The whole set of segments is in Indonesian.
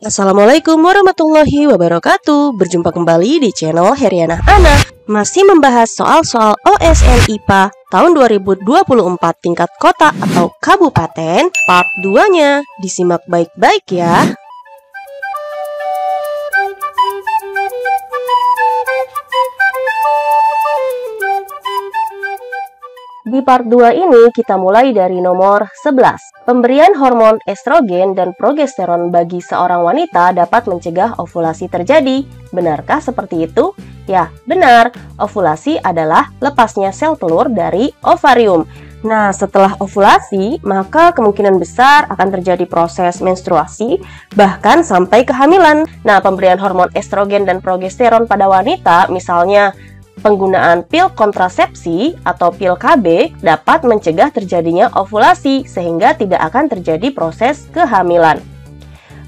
Assalamualaikum warahmatullahi wabarakatuh. Berjumpa kembali di channel Heriana Ana. Masih membahas soal-soal OSN IPA tahun 2024 tingkat kota atau kabupaten. Part 2-nya disimak baik-baik ya. Di part 2 ini kita mulai dari nomor 11. Pemberian hormon estrogen dan progesteron bagi seorang wanita dapat mencegah ovulasi terjadi. Benarkah seperti itu? Ya, benar. Ovulasi adalah lepasnya sel telur dari ovarium. Nah, setelah ovulasi, maka kemungkinan besar akan terjadi proses menstruasi, bahkan sampai kehamilan. Nah, pemberian hormon estrogen dan progesteron pada wanita, misalnya penggunaan pil kontrasepsi atau pil KB dapat mencegah terjadinya ovulasi sehingga tidak akan terjadi proses kehamilan.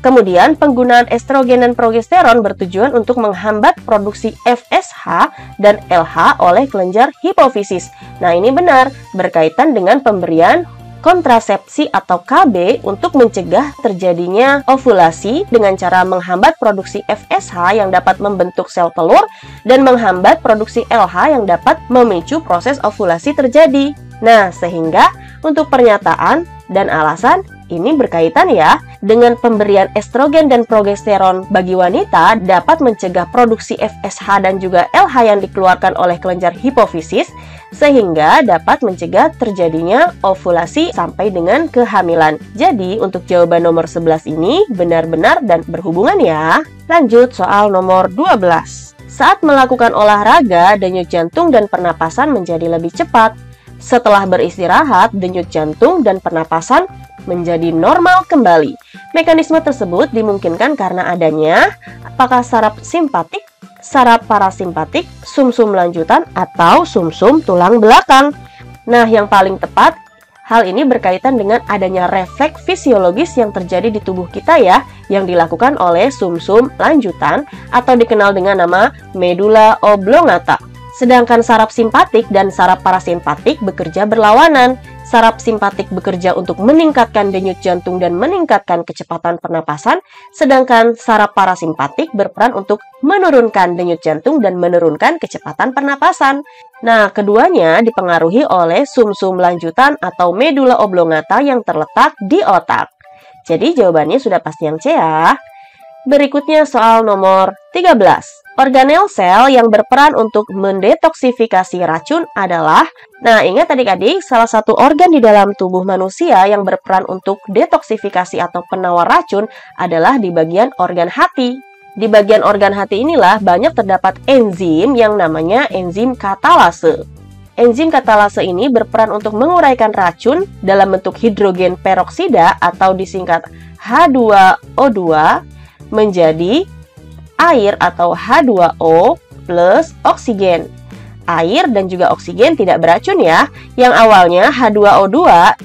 Kemudian, penggunaan estrogen dan progesteron bertujuan untuk menghambat produksi FSH dan LH oleh kelenjar hipofisis. Nah, ini benar berkaitan dengan pemberian kontrasepsi atau KB untuk mencegah terjadinya ovulasi dengan cara menghambat produksi FSH yang dapat membentuk sel telur dan menghambat produksi LH yang dapat memicu proses ovulasi terjadi. Nah, sehingga untuk pernyataan dan alasan ini berkaitan ya dengan pemberian estrogen dan progesteron bagi wanita dapat mencegah produksi FSH dan juga LH yang dikeluarkan oleh kelenjar hipofisis sehingga dapat mencegah terjadinya ovulasi sampai dengan kehamilan. Jadi untuk jawaban nomor 11 ini benar-benar dan berhubungan ya. Lanjut soal nomor 12. Saat melakukan olahraga, denyut jantung dan pernapasan menjadi lebih cepat. Setelah beristirahat, denyut jantung dan pernapasan menjadi normal kembali. Mekanisme tersebut dimungkinkan karena adanya apakah saraf simpatik, saraf parasimpatik, sumsum lanjutan, atau sumsum tulang belakang. Nah, yang paling tepat, hal ini berkaitan dengan adanya refleks fisiologis yang terjadi di tubuh kita ya, yang dilakukan oleh sumsum lanjutan atau dikenal dengan nama medula oblongata. Sedangkan saraf simpatik dan saraf parasimpatik bekerja berlawanan. Saraf simpatik bekerja untuk meningkatkan denyut jantung dan meningkatkan kecepatan pernapasan, sedangkan saraf parasimpatik berperan untuk menurunkan denyut jantung dan menurunkan kecepatan pernapasan. Nah, keduanya dipengaruhi oleh sumsum lanjutan atau medula oblongata yang terletak di otak. Jadi jawabannya sudah pasti yang C ya. Berikutnya soal nomor 13. Organel sel yang berperan untuk mendetoksifikasi racun adalah, nah ingat adik-adik, salah satu organ di dalam tubuh manusia yang berperan untuk detoksifikasi atau penawar racun adalah di bagian organ hati. Di bagian organ hati inilah banyak terdapat enzim yang namanya enzim katalase. Enzim katalase ini berperan untuk menguraikan racun dalam bentuk hidrogen peroksida atau disingkat H2O2 menjadi air atau H2O plus oksigen. Air dan juga oksigen tidak beracun ya, yang awalnya H2O2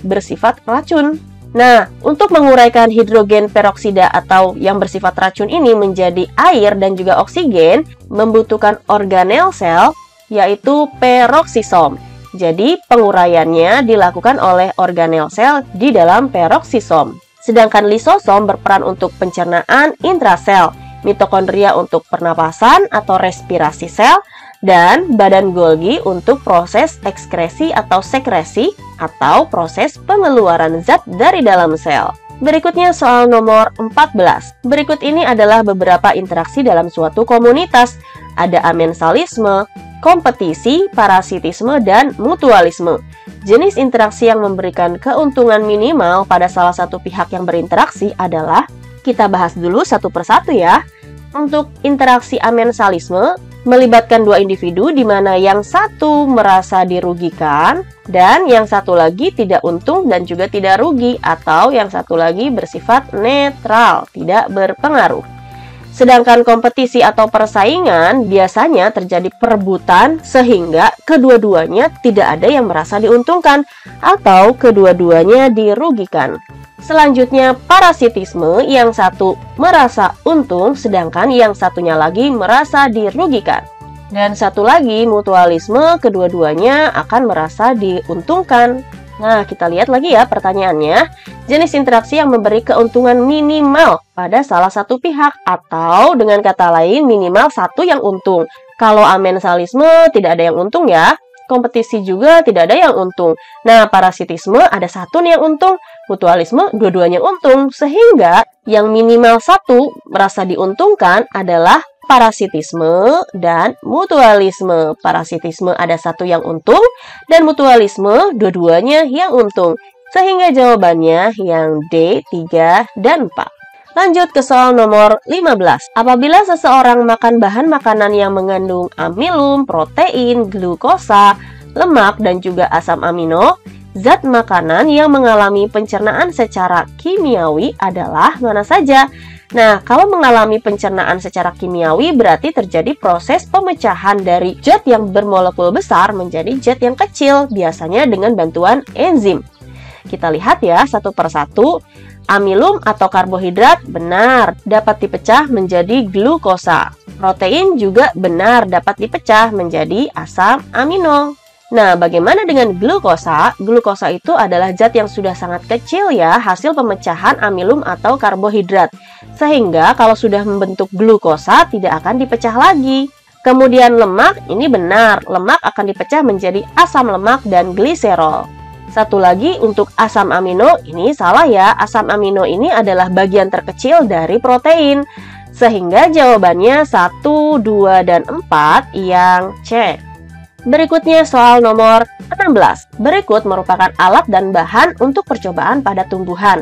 bersifat racun. Nah, untuk menguraikan hidrogen peroksida atau yang bersifat racun ini menjadi air dan juga oksigen, membutuhkan organel sel, yaitu peroksisom. Jadi, penguraiannya dilakukan oleh organel sel di dalam peroksisom. Sedangkan lisosom berperan untuk pencernaan intrasel, mitokondria untuk pernapasan atau respirasi sel, dan badan Golgi untuk proses ekskresi atau sekresi atau proses pengeluaran zat dari dalam sel. Berikutnya soal nomor 14. Berikut ini adalah beberapa interaksi dalam suatu komunitas. Ada amensalisme, kompetisi, parasitisme, dan mutualisme. Jenis interaksi yang memberikan keuntungan minimal pada salah satu pihak yang berinteraksi adalah, kita bahas dulu satu persatu ya. Untuk interaksi amensalisme, melibatkan dua individu di mana yang satu merasa dirugikan dan yang satu lagi tidak untung dan juga tidak rugi, atau yang satu lagi bersifat netral, tidak berpengaruh. Sedangkan kompetisi atau persaingan biasanya terjadi perebutan sehingga kedua-duanya tidak ada yang merasa diuntungkan atau kedua-duanya dirugikan. Selanjutnya, parasitisme, yang satu merasa untung sedangkan yang satunya lagi merasa dirugikan. Dan satu lagi, mutualisme, kedua-duanya akan merasa diuntungkan. Nah, kita lihat lagi ya pertanyaannya. Jenis interaksi yang memberi keuntungan minimal pada salah satu pihak, atau dengan kata lain minimal satu yang untung. Kalau amensalisme tidak ada yang untung ya. Kompetisi juga tidak ada yang untung. Nah, parasitisme ada satu nih yang untung. Mutualisme dua-duanya untung. Sehingga yang minimal satu merasa diuntungkan adalah parasitisme dan mutualisme. Parasitisme ada satu yang untung dan mutualisme dua-duanya yang untung. Sehingga jawabannya yang D, 3, dan 4. Lanjut ke soal nomor 15. Apabila seseorang makan bahan makanan yang mengandung amilum, protein, glukosa, lemak, dan juga asam amino, zat makanan yang mengalami pencernaan secara kimiawi adalah mana saja? Nah, kalau mengalami pencernaan secara kimiawi berarti terjadi proses pemecahan dari zat yang bermolekul besar menjadi zat yang kecil, biasanya dengan bantuan enzim. Kita lihat ya satu persatu. Amilum atau karbohidrat benar dapat dipecah menjadi glukosa. Protein juga benar dapat dipecah menjadi asam amino. Nah, bagaimana dengan glukosa? Glukosa itu adalah zat yang sudah sangat kecil ya, hasil pemecahan amilum atau karbohidrat. Sehingga kalau sudah membentuk glukosa tidak akan dipecah lagi. Kemudian lemak, ini benar, lemak akan dipecah menjadi asam lemak dan gliserol. Satu lagi untuk asam amino, ini salah ya, asam amino ini adalah bagian terkecil dari protein. Sehingga jawabannya 1, 2, dan 4 yang C. Berikutnya soal nomor 16. Berikut merupakan alat dan bahan untuk percobaan pada tumbuhan.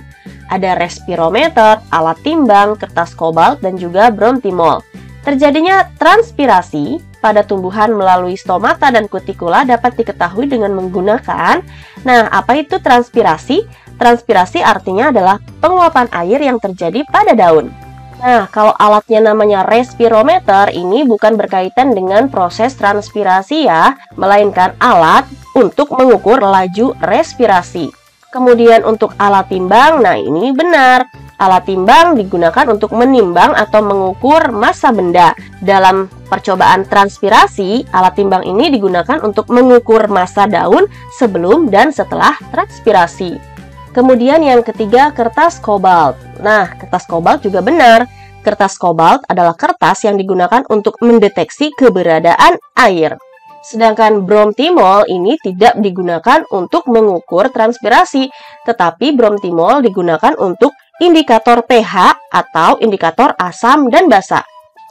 Ada respirometer, alat timbang, kertas kobalt, dan juga bromtimol. Terjadinya transpirasi pada tumbuhan melalui stomata dan kutikula dapat diketahui dengan menggunakan. Nah, apa itu transpirasi? Transpirasi artinya adalah penguapan air yang terjadi pada daun. Nah, kalau alatnya namanya respirometer, ini bukan berkaitan dengan proses transpirasi ya, melainkan alat untuk mengukur laju respirasi. Kemudian untuk alat timbang, nah ini benar. Alat timbang digunakan untuk menimbang atau mengukur massa benda. Dalam percobaan transpirasi, alat timbang ini digunakan untuk mengukur massa daun sebelum dan setelah transpirasi. Kemudian yang ketiga, kertas kobalt. Nah, kertas kobalt juga benar. Kertas kobalt adalah kertas yang digunakan untuk mendeteksi keberadaan air. Sedangkan bromtimol ini tidak digunakan untuk mengukur transpirasi, tetapi bromtimol digunakan untuk indikator pH atau indikator asam dan basa.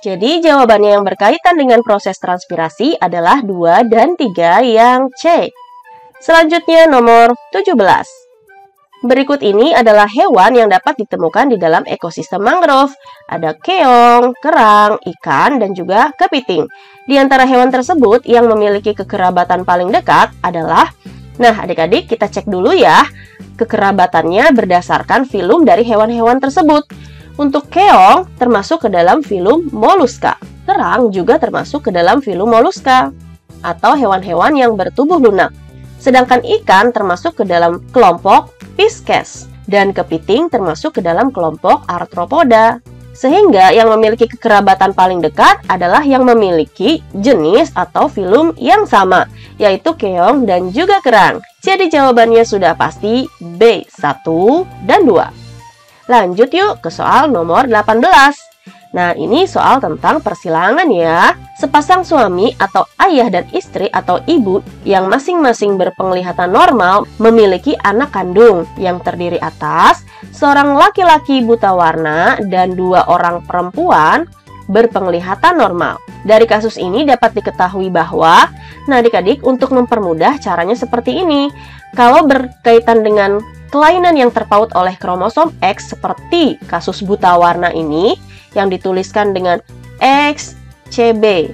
Jadi jawabannya yang berkaitan dengan proses transpirasi adalah 2 dan 3 yang C. Selanjutnya nomor 17. Berikut ini adalah hewan yang dapat ditemukan di dalam ekosistem mangrove. Ada keong, kerang, ikan, dan juga kepiting. Di antara hewan tersebut yang memiliki kekerabatan paling dekat adalah, nah adik-adik kita cek dulu ya, kekerabatannya berdasarkan filum dari hewan-hewan tersebut. Untuk keong termasuk ke dalam filum Mollusca. Kerang juga termasuk ke dalam filum Mollusca atau hewan-hewan yang bertubuh lunak. Sedangkan ikan termasuk ke dalam kelompok Pisces dan kepiting termasuk ke dalam kelompok Arthropoda. Sehingga yang memiliki kekerabatan paling dekat adalah yang memiliki jenis atau filum yang sama, yaitu keong dan juga kerang. Jadi jawabannya sudah pasti B, 1 dan 2. Lanjut yuk ke soal nomor 18. Nah, ini soal tentang persilangan ya. Sepasang suami atau ayah dan istri atau ibu yang masing-masing berpenglihatan normal memiliki anak kandung yang terdiri atas seorang laki-laki buta warna dan 2 orang perempuan berpenglihatan normal. Dari kasus ini dapat diketahui bahwa, nah adik-adik untuk mempermudah caranya seperti ini. Kalau berkaitan dengan kelainan yang terpaut oleh kromosom X seperti kasus buta warna ini, yang dituliskan dengan XCB.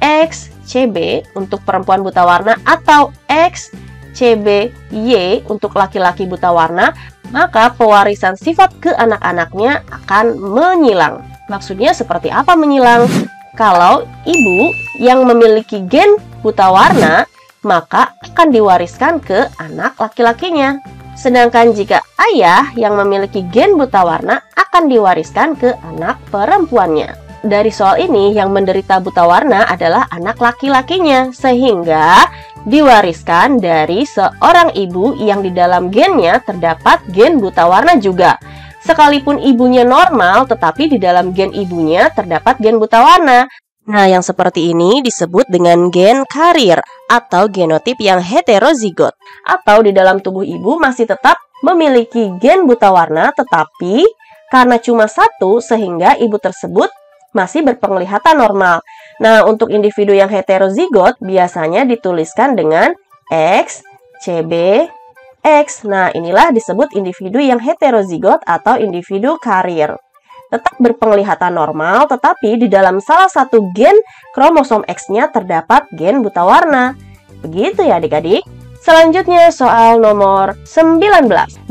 XCB untuk perempuan buta warna atau XCBY untuk laki-laki buta warna, maka pewarisan sifat ke anak-anaknya akan menyilang. Maksudnya seperti apa menyilang? Kalau ibu yang memiliki gen buta warna, maka akan diwariskan ke anak laki-lakinya. Sedangkan jika ayah yang memiliki gen buta warna akan diwariskan ke anak perempuannya. Dari soal ini yang menderita buta warna adalah anak laki-lakinya, sehingga diwariskan dari seorang ibu yang di dalam gennya terdapat gen buta warna juga. Sekalipun ibunya normal, tetapi di dalam gen ibunya terdapat gen buta warna. Nah, yang seperti ini disebut dengan gen karier atau genotip yang heterozigot. Atau di dalam tubuh ibu masih tetap memiliki gen buta warna, tetapi karena cuma satu sehingga ibu tersebut masih berpenglihatan normal. Nah, untuk individu yang heterozigot biasanya dituliskan dengan X, CB, X. Nah, inilah disebut individu yang heterozigot atau individu karier. Tetap berpenglihatan normal, tetapi di dalam salah satu gen kromosom X-nya terdapat gen buta warna. Begitu ya adik-adik. Selanjutnya soal nomor 19.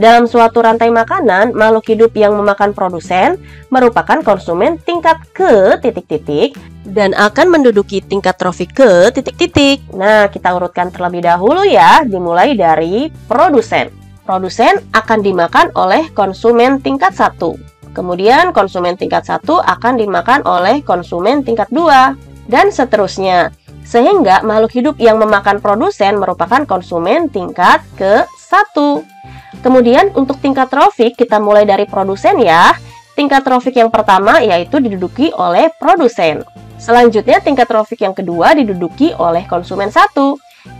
Dalam suatu rantai makanan, makhluk hidup yang memakan produsen merupakan konsumen tingkat ke titik-titik dan akan menduduki tingkat trofik ke titik-titik. Nah, kita urutkan terlebih dahulu ya, dimulai dari produsen. Produsen akan dimakan oleh konsumen tingkat 1. Kemudian konsumen tingkat 1 akan dimakan oleh konsumen tingkat 2 dan seterusnya. Sehingga makhluk hidup yang memakan produsen merupakan konsumen tingkat ke-1. Kemudian untuk tingkat trofik kita mulai dari produsen ya. Tingkat trofik yang pertama yaitu diduduki oleh produsen. Selanjutnya tingkat trofik yang kedua diduduki oleh konsumen 1.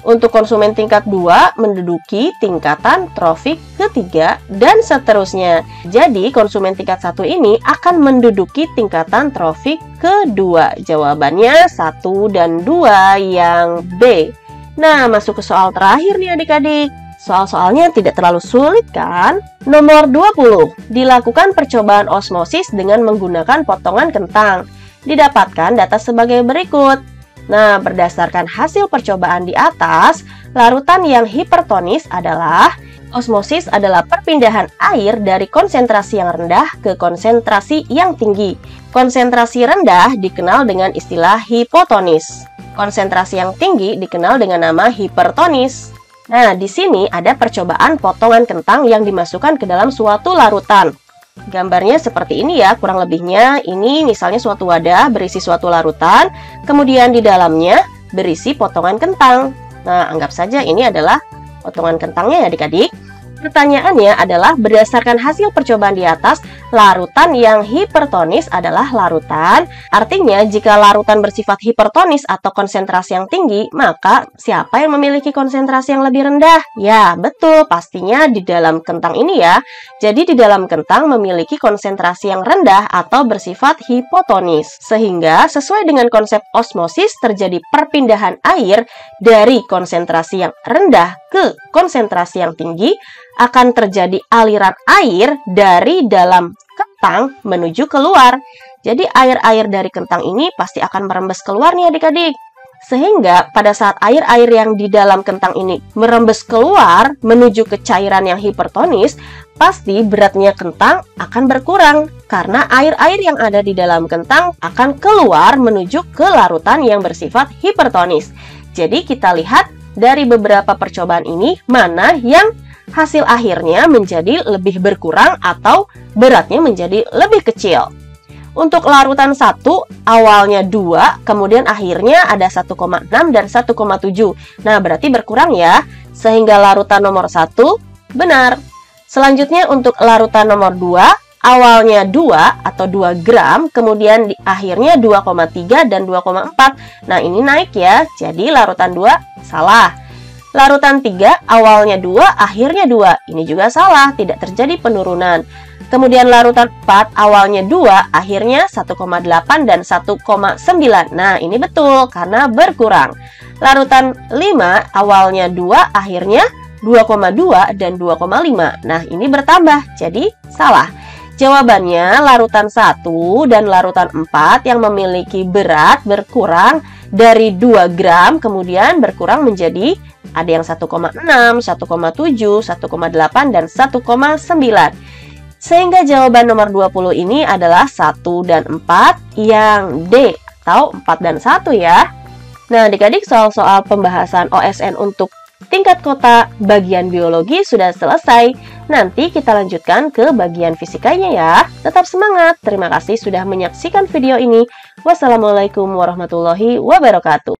Untuk konsumen tingkat 2 menduduki tingkatan trofik ketiga dan seterusnya. Jadi konsumen tingkat 1 ini akan menduduki tingkatan trofik kedua. Jawabannya 1 dan 2 yang B. Nah, masuk ke soal terakhir nih adik-adik. Soal-soalnya tidak terlalu sulit kan? Nomor 20. Dilakukan percobaan osmosis dengan menggunakan potongan kentang. Didapatkan data sebagai berikut. Nah, berdasarkan hasil percobaan di atas, larutan yang hipertonis adalah osmosis adalah perpindahan air dari konsentrasi yang rendah ke konsentrasi yang tinggi. Konsentrasi rendah dikenal dengan istilah hipotonis. Konsentrasi yang tinggi dikenal dengan nama hipertonis. Nah, di sini ada percobaan potongan kentang yang dimasukkan ke dalam suatu larutan. Gambarnya seperti ini ya, kurang lebihnya. Ini misalnya suatu wadah berisi suatu larutan, kemudian di dalamnya berisi potongan kentang. Nah, anggap saja ini adalah potongan kentangnya ya adik-adik. Pertanyaannya adalah berdasarkan hasil percobaan di atas, larutan yang hipertonis adalah larutan. Artinya, jika larutan bersifat hipertonis atau konsentrasi yang tinggi, maka siapa yang memiliki konsentrasi yang lebih rendah? Ya, betul, pastinya di dalam kentang ini ya. Jadi, di dalam kentang memiliki konsentrasi yang rendah atau bersifat hipotonis. Sehingga, sesuai dengan konsep osmosis, terjadi perpindahan air dari konsentrasi yang rendah ke konsentrasi yang tinggi, akan terjadi aliran air dari dalam kentang menuju keluar. Jadi air-air dari kentang ini pasti akan merembes keluar nih adik-adik. Sehingga pada saat air-air yang di dalam kentang ini merembes keluar menuju ke cairan yang hipertonis, pasti beratnya kentang akan berkurang. Karena air-air yang ada di dalam kentang akan keluar menuju ke larutan yang bersifat hipertonis. Jadi kita lihat dari beberapa percobaan ini mana yang hasil akhirnya menjadi lebih berkurang atau beratnya menjadi lebih kecil. Untuk larutan 1, awalnya 2, kemudian akhirnya ada 1,6 dan 1,7. Nah, berarti berkurang ya. Sehingga larutan nomor 1 benar. Selanjutnya untuk larutan nomor 2, awalnya 2 atau 2 gram, kemudian di akhirnya 2,3 dan 2,4. Nah, ini naik ya. Jadi larutan 2 salah. Larutan 3, awalnya 2, akhirnya 2. Ini juga salah, tidak terjadi penurunan. Kemudian larutan 4, awalnya 2, akhirnya 1,8 dan 1,9. Nah, ini betul, karena berkurang. Larutan 5, awalnya 2, akhirnya 2,2 dan 2,5. Nah, ini bertambah, jadi salah. Jawabannya larutan 1 dan larutan 4 yang memiliki berat berkurang dari 2 gram, kemudian berkurang menjadi ada yang 1,6, 1,7, 1,8, dan 1,9. Sehingga jawaban nomor 20 ini adalah 1 dan 4 yang D, atau 4 dan 1 ya. Nah, adik-adik, soal-soal pembahasan OSN untuk tingkat kota bagian biologi sudah selesai. Nanti kita lanjutkan ke bagian fisikanya ya. Tetap semangat. Terima kasih sudah menyaksikan video ini. Wassalamualaikum warahmatullahi wabarakatuh.